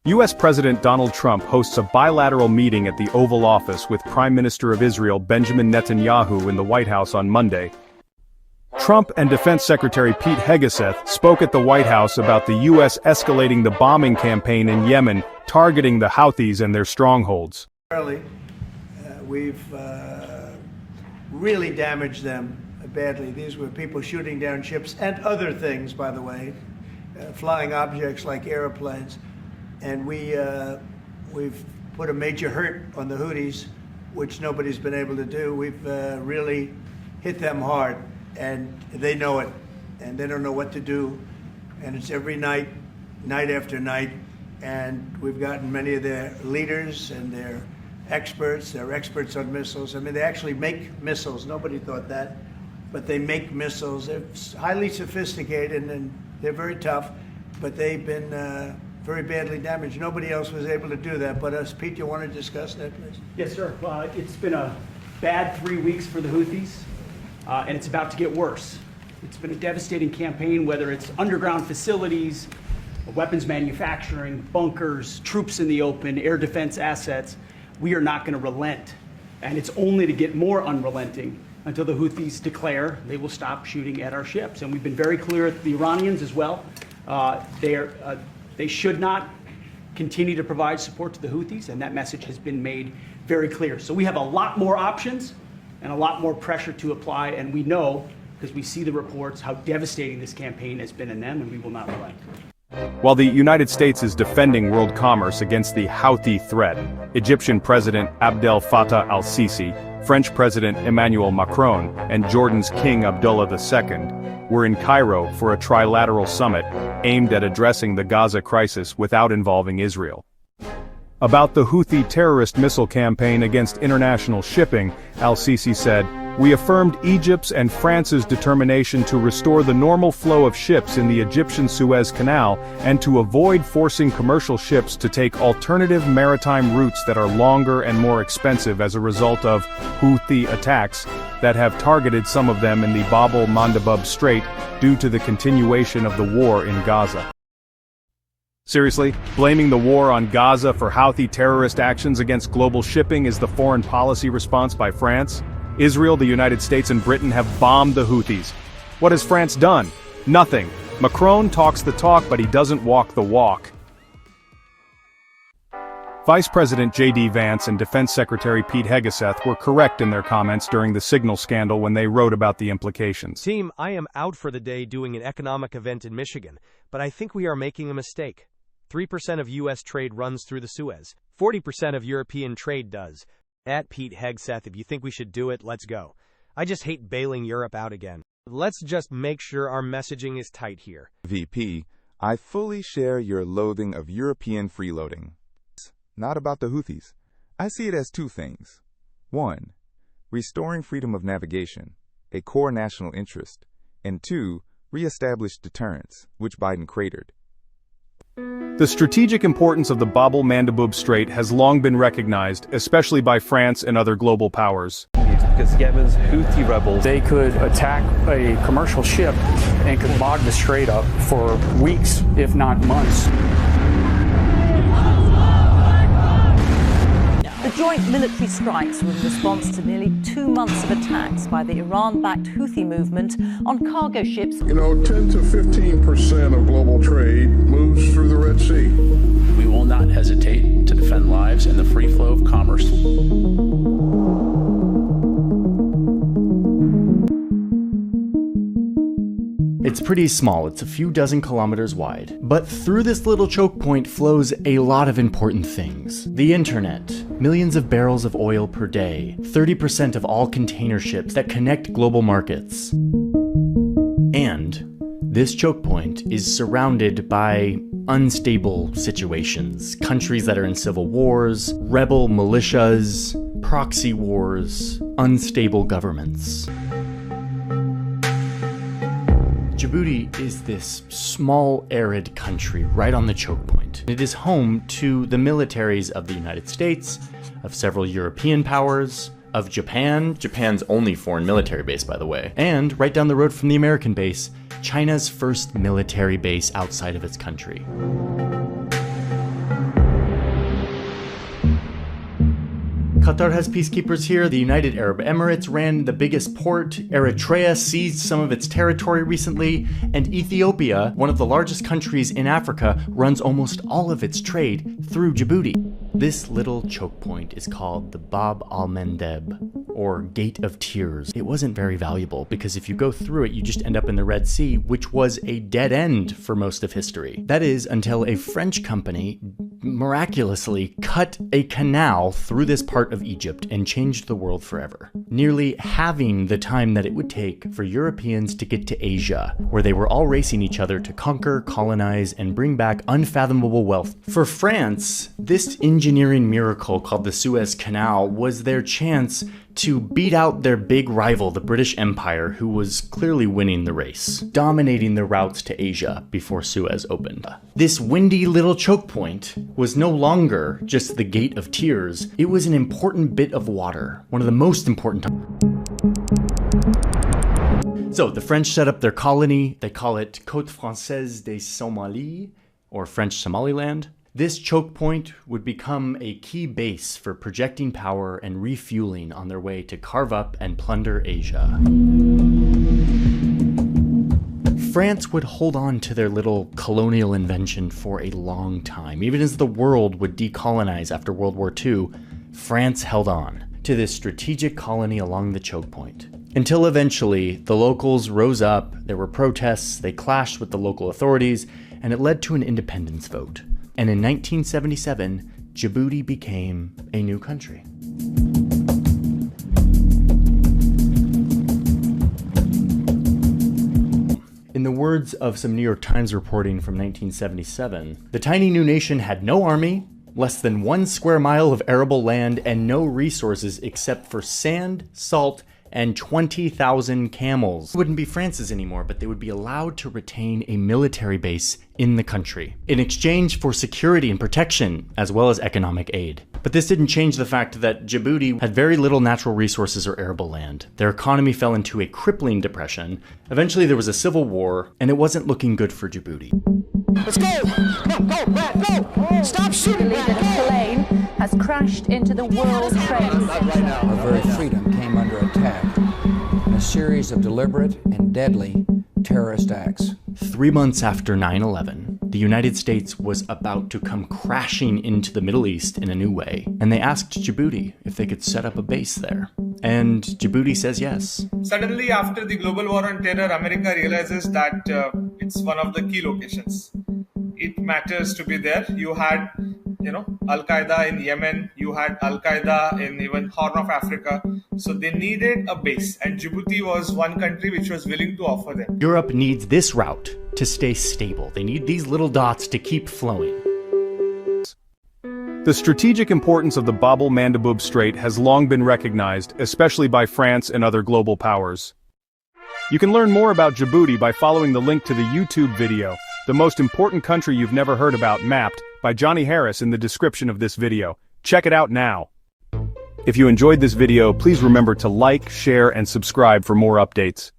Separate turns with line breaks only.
U.S. President Donald Trump hosts a bilateral meeting at the Oval Office with Prime Minister of Israel Benjamin Netanyahu in the White House on Monday. Trump and Defense Secretary Pete Hegeseth spoke at the White House about the U.S. escalating the bombing campaign in Yemen, targeting the Houthis and their strongholds.
We've really damaged them badly. These were people shooting down ships and other things, by the way, flying objects like airplanes. And we've put a major hurt on the Houthis, which nobody's been able to do. We've really hit them hard, and they know it, and they don't know what to do. And it's every night, night after night, and we've gotten many of their leaders and their experts. They're experts on missiles. I mean, they actually make missiles. Nobody thought that, but they make missiles. They're highly sophisticated, and they're very tough, but they've been very badly damaged. Nobody else was able to do that but us. Pete, you want to discuss that, please?
Yes, sir. It's been a bad 3 weeks for the Houthis, and it's about to get worse. It's been a devastating campaign, whether it's underground facilities, weapons manufacturing, bunkers, troops in the open, air defense assets. We are not going to relent, and it's only to get more unrelenting until the Houthis declare they will stop shooting at our ships. And we've been very clear at the Iranians as well. They should not continue to provide support to the Houthis, and that message has been made very clear. So we have a lot more options and a lot more pressure to apply, and we know, because we see the reports, how devastating this campaign has been in them, and we will not relent.
While the United States is defending world commerce against the Houthi threat, Egyptian President Abdel Fattah Al-Sisi, French President Emmanuel Macron, and Jordan's King Abdullah II were in Cairo for a trilateral summit aimed at addressing the Gaza crisis without involving Israel. About the Houthi terrorist missile campaign against international shipping, Al-Sisi said, "We affirmed Egypt's and France's determination to restore the normal flow of ships in the Egyptian Suez Canal and to avoid forcing commercial ships to take alternative maritime routes that are longer and more expensive as a result of Houthi attacks that have targeted some of them in the Babal Mandabub Strait due to the continuation of the war in Gaza." Seriously, blaming the war on Gaza for Houthi terrorist actions against global shipping is the foreign policy response by France? Israel, the United States, and Britain have bombed the Houthis. What has France done? Nothing. Macron talks the talk, but he doesn't walk the walk. Vice President J.D. Vance and Defense Secretary Pete Hegeseth were correct in their comments during the signal scandal when they wrote about the implications.
Team, I am out for the day doing an economic event in Michigan, but I think we are making a mistake. 3% of U.S. trade runs through the Suez. 40% of European trade does. At Pete Hegeseth, if you think we should do it, let's go. I just hate bailing Europe out again. Let's just make sure our messaging is tight here.
VP, I fully share your loathing of European freeloading. It's not about the Houthis. I see it as two things. 1. Restoring freedom of navigation, a core national interest. And 2. Re-establish deterrence, which Biden cratered.
The strategic importance of the Babal Mandabub Strait has long been recognized, especially by France and other global powers.
Because Yemen's Houthi rebels, they could attack a commercial ship and could bog the strait up for weeks, if not months.
The joint military strikes were in response to nearly 2 months of attacks by the Iran-backed Houthi movement on cargo ships.
10 to 15% of global trade moves through the Red Sea.
We will not hesitate to defend lives and the free flow of commerce.
It's pretty small, it's a few dozen kilometers wide. But through this little choke point flows a lot of important things. The internet, millions of barrels of oil per day, 30% of all container ships that connect global markets. And this choke point is surrounded by unstable situations, countries that are in civil wars, rebel militias, proxy wars, unstable governments. Djibouti is this small, arid country right on the choke point. It is home to the militaries of the United States, of several European powers, of Japan, Japan's only foreign military base, by the way, and right down the road from the American base, China's first military base outside of its country. Qatar has peacekeepers here, the United Arab Emirates ran the biggest port, Eritrea seized some of its territory recently, and Ethiopia, one of the largest countries in Africa, runs almost all of its trade through Djibouti. This little choke point is called the Bab al-Mandeb, or Gate of Tears. It wasn't very valuable because if you go through it, you just end up in the Red Sea, which was a dead end for most of history. That is, until a French company miraculously cut a canal through this part of Egypt and changed the world forever, nearly halving the time that it would take for Europeans to get to Asia, where they were all racing each other to conquer, colonize, and bring back unfathomable wealth. For France, this engineering miracle called the Suez Canal was their chance to beat out their big rival, the British Empire, who was clearly winning the race, dominating the routes to Asia before Suez opened. This windy little choke point was no longer just the Gate of Tears, it was an important bit of water, one of the most important. So the French set up their colony, they call it Côte Française des Somalie, or French Somaliland. This choke point would become a key base for projecting power and refueling on their way to carve up and plunder Asia. France would hold on to their little colonial invention for a long time. Even as the world would decolonize after World War II, France held on to this strategic colony along the choke point. Until eventually, the locals rose up, there were protests, they clashed with the local authorities, and it led to an independence vote. And in 1977, Djibouti became a new country. In the words of some New York Times reporting from 1977, the tiny new nation had no army, less than 1 square mile of arable land, and no resources except for sand, salt, and 20,000 camels. It wouldn't be France's anymore, but they would be allowed to retain a military base in the country in exchange for security and protection, as well as economic aid. But this didn't change the fact that Djibouti had very little natural resources or arable land. Their economy fell into a crippling depression. Eventually there was a civil war, and it wasn't looking good for Djibouti.
Let's go! No, go, Brad, go! Stop shooting, Brad,
The plane has crashed into the World Trade Center.
Our very freedom came under attack in a series of deliberate and deadly terrorist acts.
3 months after 9/11, the United States was about to come crashing into the Middle East in a new way, and they asked Djibouti if they could set up a base there. And Djibouti says yes.
Suddenly, after the global war on terror, America realizes that it's one of the key locations. It matters to be there. You had, Al-Qaeda in Yemen, you had Al-Qaeda in even Horn of Africa. So they needed a base, and Djibouti was one country which was willing to offer them.
Europe needs this route to stay stable. They need these little dots to keep flowing.
The strategic importance of the Bab al-Mandabub Strait has long been recognized, especially by France and other global powers. You can learn more about Djibouti by following the link to the YouTube video, The Most Important Country You've Never Heard About Mapped, by Johnny Harris in the description of this video. Check it out now. If you enjoyed this video, please remember to like, share, and subscribe for more updates.